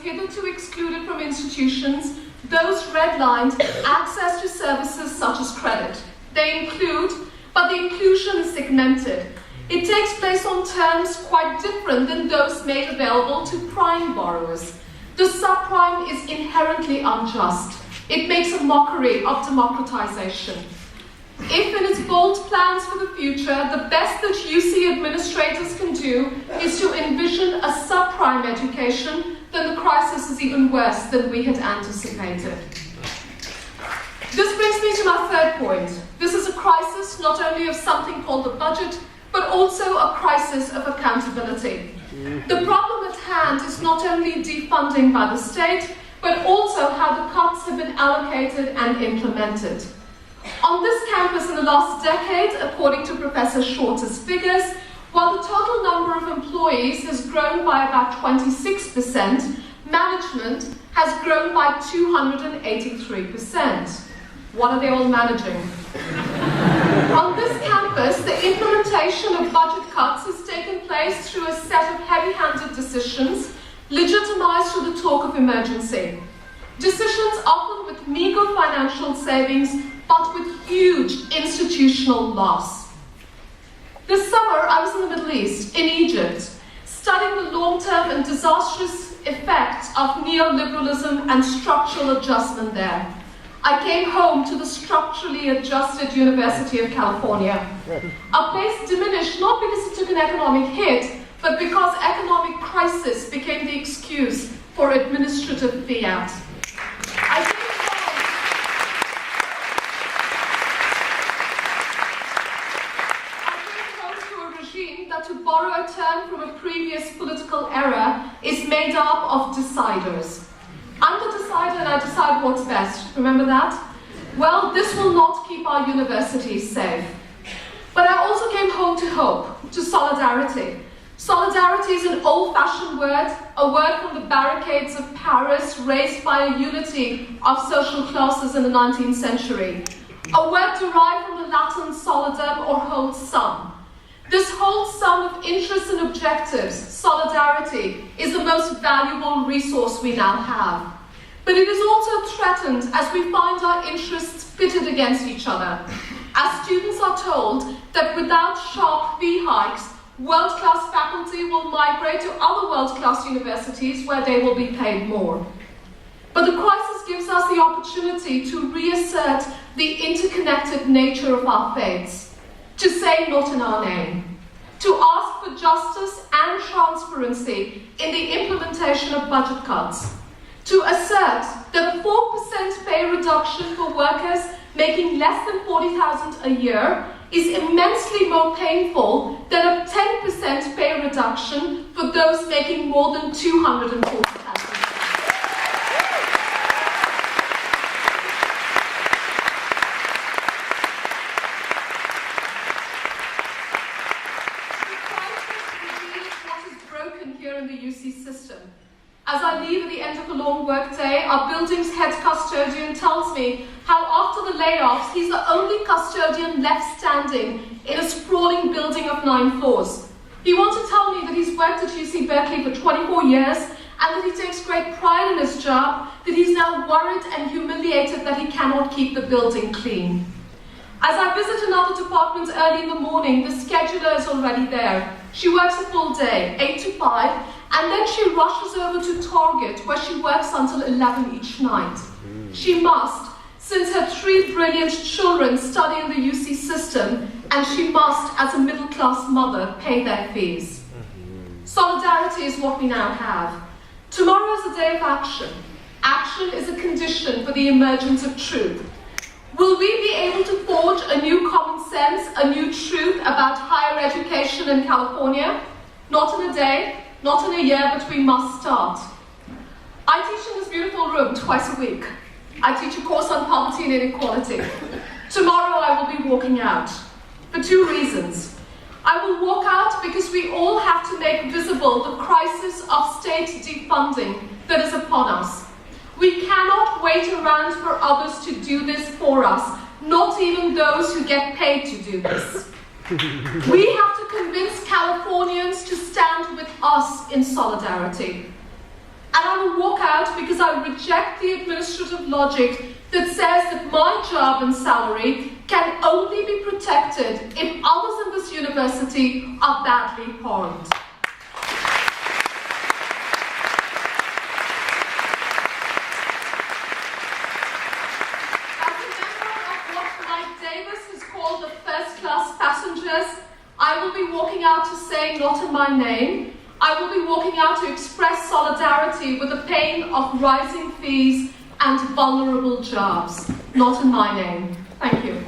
hitherto excluded from institutions, those redlined access to services such as credit. They include, but the inclusion is segmented. It takes place on terms quite different than those made available to prime borrowers. The subprime is inherently unjust. It makes a mockery of democratization. If in its bold plans for the future, the best that UC administrators can do is to envision a subprime education, then the crisis is even worse than we had anticipated. This brings me to my third point. This is a crisis not only of something called the budget, but also a crisis of accountability. The problem at hand is not only defunding by the state, but also how the cuts have been allocated and implemented. On this campus in the last decade, according to Professor Shorter's figures, while the total number of employees has grown by about 26%, management has grown by 283%. What are they all managing? On this campus, the implementation of budget cuts has taken place through a set of heavy-handed decisions, legitimized through the talk of emergency. Decisions often with meager financial savings, but with huge institutional loss. This summer, I was in the Middle East, in Egypt, studying the long-term and disastrous effects of neoliberalism and structural adjustment there. I came home to the structurally adjusted University of California, a place diminished not because it took an economic hit, but because economic crisis became the excuse for administrative fiat. I came home to a regime that, to borrow a term from a previous political era, is made up of deciders. I'm the decider and I decide what's best. Remember that? Well, this will not keep our universities safe. But I also came home to hope, to solidarity. Solidarity is an old-fashioned word, a word from the barricades of Paris raised by a unity of social classes in the 19th century. A word derived from the Latin solidum, or whole sum. This whole sum of interests and objectives, solidarity, is the most valuable resource we now have. But it is also threatened as we find our interests pitted against each other. As students are told that without sharp fee hikes, world-class faculty will migrate to other world-class universities where they will be paid more. But the crisis gives us the opportunity to reassert the interconnected nature of our fates. To say not in our name, to ask for justice and transparency in the implementation of budget cuts, to assert that a 4% pay reduction for workers making less than $40,000 a year is immensely more painful than a 10% pay reduction for those making more than $240,000. In the UC system. As I leave at the end of a long work day, our building's head custodian tells me how after the layoffs, he's the only custodian left standing in a sprawling building of 9 floors. He wants to tell me that he's worked at UC Berkeley for 24 years and that he takes great pride in his job, that he's now worried and humiliated that he cannot keep the building clean. As I visit another department early in the morning, the scheduler is already there. She works a full day, 8 to 5, and then she rushes over to Target, where she works until 11 each night. She must, since her 3 brilliant children study in the UC system, and she must, as a middle-class mother, pay their fees. Solidarity is what we now have. Tomorrow is a day of action. Action is a condition for the emergence of truth. Will we be able to forge a new common sense, a new truth about higher education in California? Not in a day, not in a year, but we must start. I teach in this beautiful room twice a week. I teach a course on poverty and inequality. Tomorrow I will be walking out for 2 reasons. I will walk out because we all have to make visible the crisis of state defunding that is upon us. We cannot wait around for others to do this for us, not even those who get paid to do this. We have to convince Californians to stand with us in solidarity. And I will walk out because I reject the administrative logic that says that my job and salary can only be protected if others in this university are badly harmed. As a member of what Mike Davis has called the first-class passengers, I will be walking out to say not in my name. I will be walking out to express solidarity with the pain of rising fees and vulnerable jobs, not in my name. Thank you.